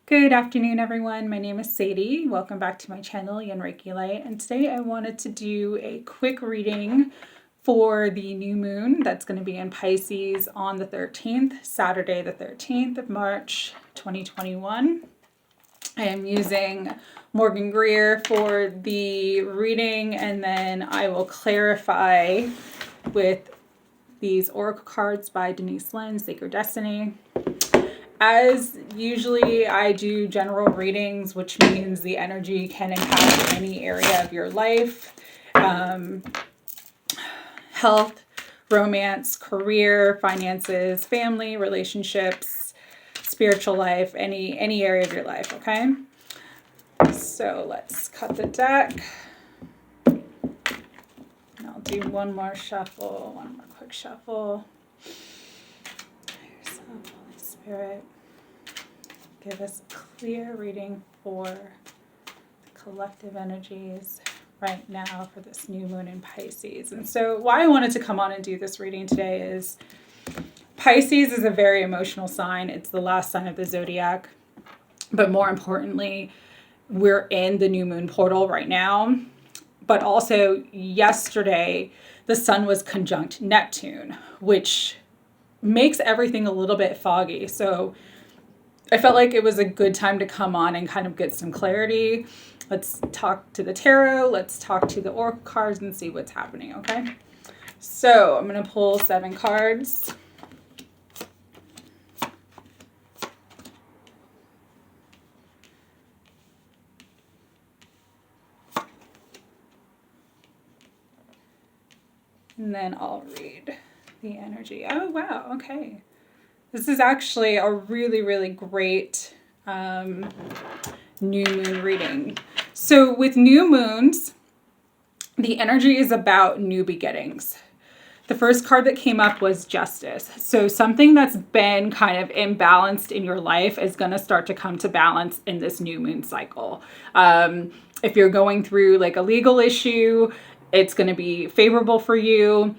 Good afternoon, everyone. My name is Sadie. Welcome back to my channel, Yin Reiki Light. And today I wanted to do a quick reading for the new moon that's going to be in Pisces on the 13th, Saturday, the 13th of March, 2021. I am using Morgan Greer for the reading, and then I will clarify with these oracle cards by Denise Lynn, Sacred Destiny. As usually, I do general readings, which means the energy can impact any area of your life. Health, romance, career, finances, family, relationships, spiritual life, any area of your life, okay? So let's cut the deck. And I'll do one more quick shuffle. Holy Spirit, give us a clear reading for the collective energies right now for this new moon in Pisces. And so why I wanted to come on and do this reading today is Pisces is a very emotional sign. It's the last sign of the zodiac. But more importantly, we're in the new moon portal right now. But also yesterday, the sun was conjunct Neptune, which makes everything a little bit foggy. So I felt like it was a good time to come on and kind of get some clarity. Let's talk to the tarot. Let's talk to the oracle cards and see what's happening, okay? So I'm going to pull 7 cards. And then I'll read the energy. Oh, wow. Okay. This is actually a really, really great new moon reading. So with new moons, the energy is about new beginnings. The first card that came up was Justice. So something that's been kind of imbalanced in your life is going to start to come to balance in this new moon cycle. If you're going through like a legal issue, it's going to be favorable for you.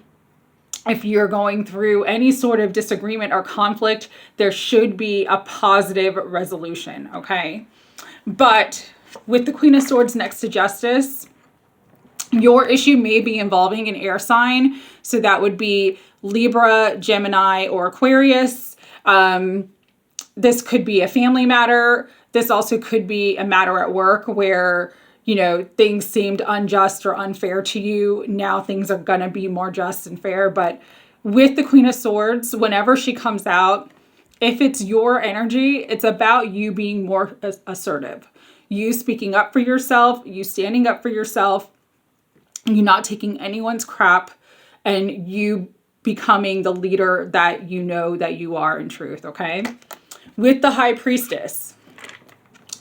If you're going through any sort of disagreement or conflict, there should be a positive resolution, okay? But with the Queen of Swords next to Justice, your issue may be involving an air sign. So that would be Libra, Gemini, or Aquarius. This could be a family matter. This also could be a matter at work where things seemed unjust or unfair to you. Now things are going to be more just and fair. But with the Queen of Swords, whenever she comes out, if it's your energy, it's about you being more assertive. You speaking up for yourself, you standing up for yourself, you not taking anyone's crap, and you becoming the leader that you know that you are in truth, okay? With the High Priestess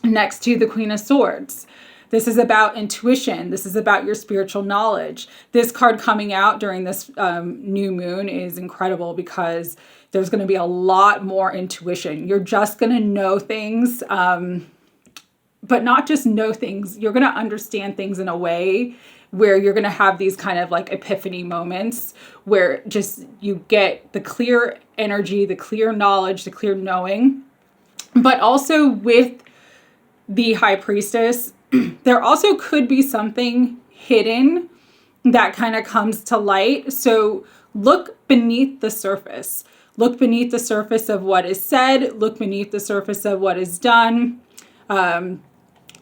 next to the Queen of Swords, this is about intuition. This is about your spiritual knowledge. This card coming out during this new moon is incredible because there's going to be a lot more intuition. You're just going to know things, but not just know things. You're going to understand things in a way where you're going to have these kind of like epiphany moments where just you get the clear energy, the clear knowledge, the clear knowing. But also with the High Priestess, there also could be something hidden that kind of comes to light. So look beneath the surface. Look beneath the surface of what is said. Look beneath the surface of what is done.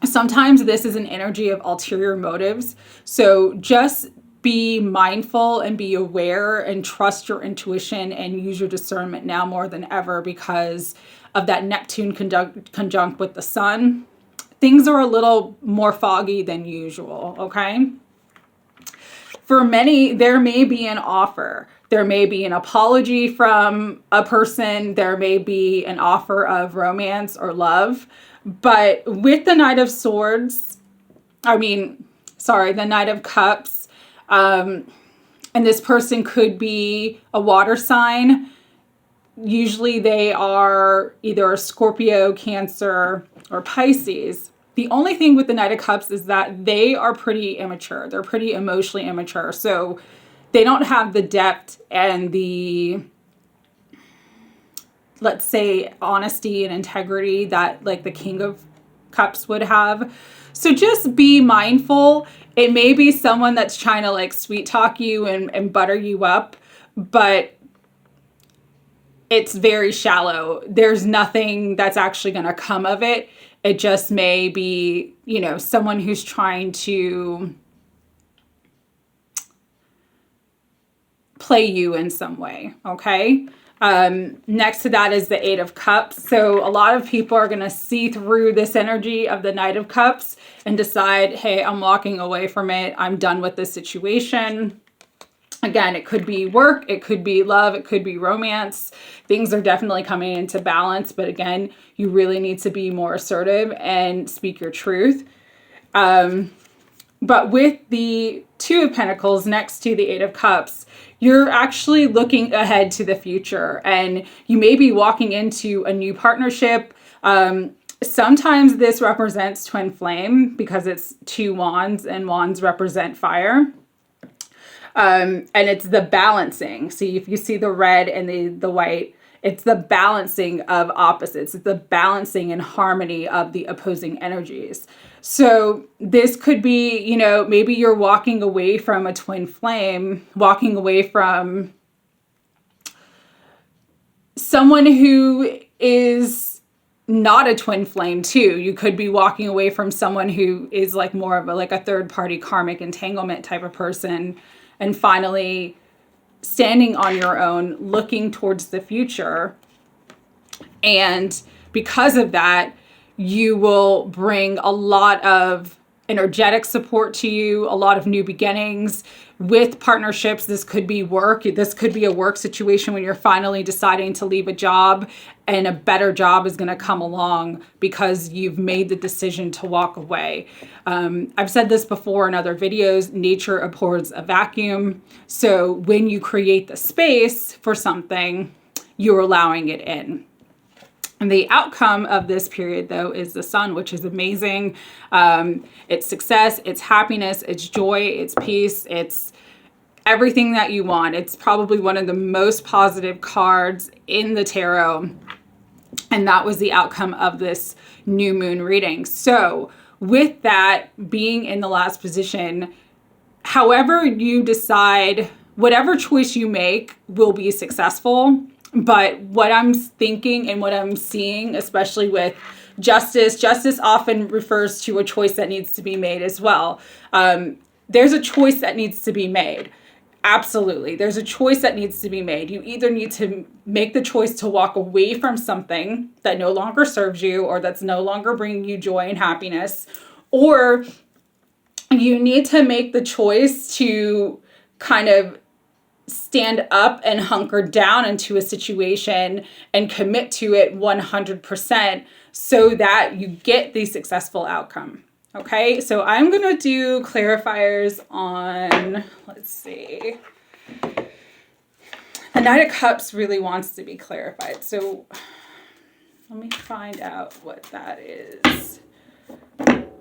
Sometimes this is an energy of ulterior motives. So just be mindful and be aware and trust your intuition and use your discernment now more than ever because of that Neptune conjunct with the sun. Things are a little more foggy than usual, okay? For many, there may be an offer. There may be an apology from a person. There may be an offer of romance or love. But with the Knight of Swords, the Knight of Cups, and this person could be a water sign. Usually they are either a Scorpio, Cancer, or Pisces. The only thing with the Knight of Cups is that they are pretty immature. They're pretty emotionally immature. So they don't have the depth and the let's say, honesty and integrity that like the King of Cups would have. So just be mindful. It may be someone that's trying to like sweet talk you and butter you up, but it's very shallow. There's nothing that's actually going to come of it. It just may be, you know, someone who's trying to play you in some way, okay? Next to that is the Eight of Cups. So a lot of people are going to see through this energy of the Knight of Cups and decide, hey, I'm walking away from it. I'm done with this situation. Again, it could be work, it could be love, it could be romance. Things are definitely coming into balance. But again, you really need to be more assertive and speak your truth. But with the Two of Pentacles next to the Eight of Cups, you're actually looking ahead to the future, and you may be walking into a new partnership. Sometimes this represents twin flame because it's two wands, and wands represent fire. And it's the balancing. See, if you see the red and the white, it's the balancing of opposites. It's the balancing and harmony of the opposing energies. So this could be, you know, maybe you're walking away from a twin flame, walking away from someone who is not a twin flame too. You could be walking away from someone who is like more of a third party karmic entanglement type of person, and finally standing on your own, looking towards the future. And because of that, you will bring a lot of energetic support to you, a lot of new beginnings. With partnerships, this could be work. This could be a work situation when you're finally deciding to leave a job and a better job is going to come along because you've made the decision to walk away. I've said this before in other videos, nature abhors a vacuum. So when you create the space for something, you're allowing it in. And the outcome of this period, though, is the Sun, which is amazing. It's success, it's happiness, it's joy, it's peace, it's everything that you want. It's probably one of the most positive cards in the tarot. And that was the outcome of this new moon reading. So with that being in the last position, however you decide, whatever choice you make will be successful. But what I'm thinking and what I'm seeing, especially with justice often refers to a choice that needs to be made as well. There's a choice that needs to be made. Absolutely. There's a choice that needs to be made. You either need to make the choice to walk away from something that no longer serves you or that's no longer bringing you joy and happiness, or you need to make the choice to kind of stand up and hunker down into a situation and commit to it 100% so that you get the successful outcome. Okay, so I'm going to do clarifiers on, let's see. The Knight of Cups really wants to be clarified. So let me find out what that is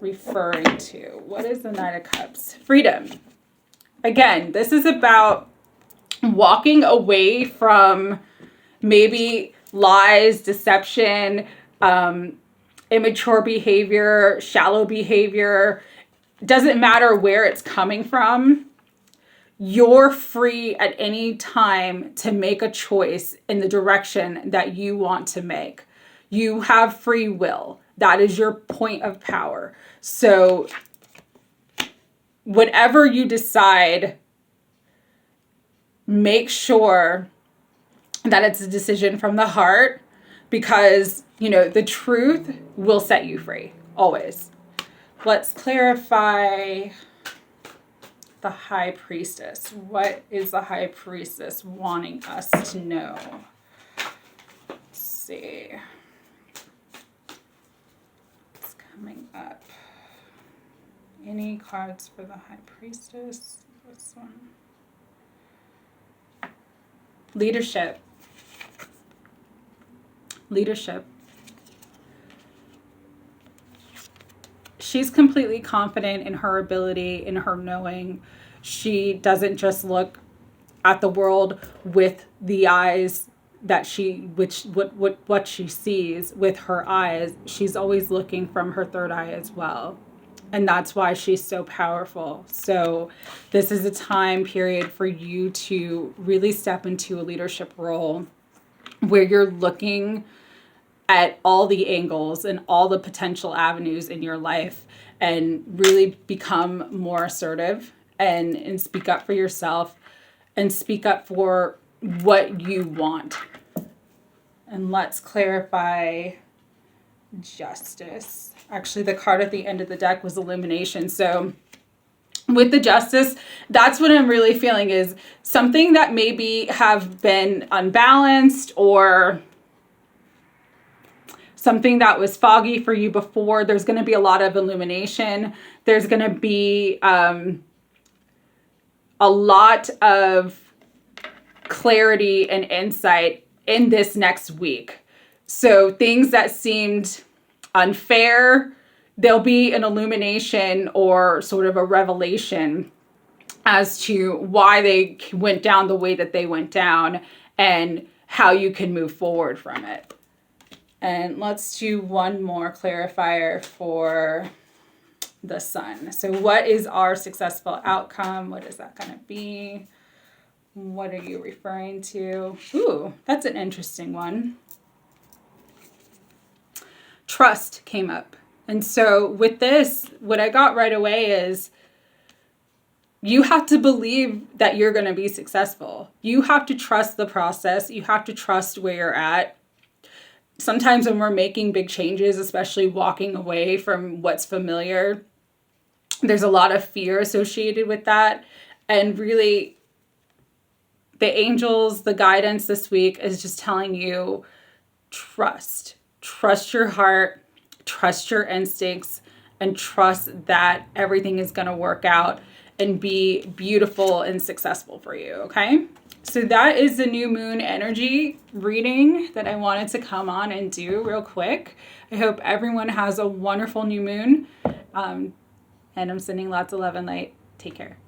referring to. What is the Knight of Cups? Freedom. Again, this is about walking away from maybe lies, deception, immature behavior, shallow behavior. Doesn't matter where it's coming from. You're free at any time to make a choice in the direction that you want to make. You have free will. That is your point of power. So whatever you decide, make sure that it's a decision from the heart, because, you know, the truth will set you free, always. Let's clarify the High Priestess. What is the High Priestess wanting us to know? Let's see. It's coming up. Any cards for the High Priestess? This one. Leadership. Leadership. She's completely confident in her ability, in her knowing. She doesn't just look at the world with the eyes that what she sees with her eyes, she's always looking from her third eye as well. And that's why she's so powerful. So this is a time period for you to really step into a leadership role where you're looking at all the angles and all the potential avenues in your life and really become more assertive and speak up for yourself and speak up for what you want. And let's clarify Justice. Actually, the card at the end of the deck was Illumination. So with the Justice, that's what I'm really feeling is something that maybe have been unbalanced or something that was foggy for you before. There's going to be a lot of illumination. There's going to be a lot of clarity and insight in this next week. So things that seemed unfair, there'll be an illumination or sort of a revelation as to why they went down the way that they went down and how you can move forward from it. And let's do one more clarifier for the Sun. So what is our successful outcome? What is that going to be? What are you referring to? Ooh, that's an interesting one. Trust came up. And so with this, what I got right away is you have to believe that you're going to be successful. You have to trust the process. You have to trust where you're at. Sometimes when we're making big changes, especially walking away from what's familiar, there's a lot of fear associated with that. And really, the angels, the guidance this week is just telling you, trust your heart, trust your instincts, and trust that everything is going to work out and be beautiful and successful for you. Okay. So that is the new moon energy reading that I wanted to come on and do real quick. I hope everyone has a wonderful new moon. And I'm sending lots of love and light. Take care.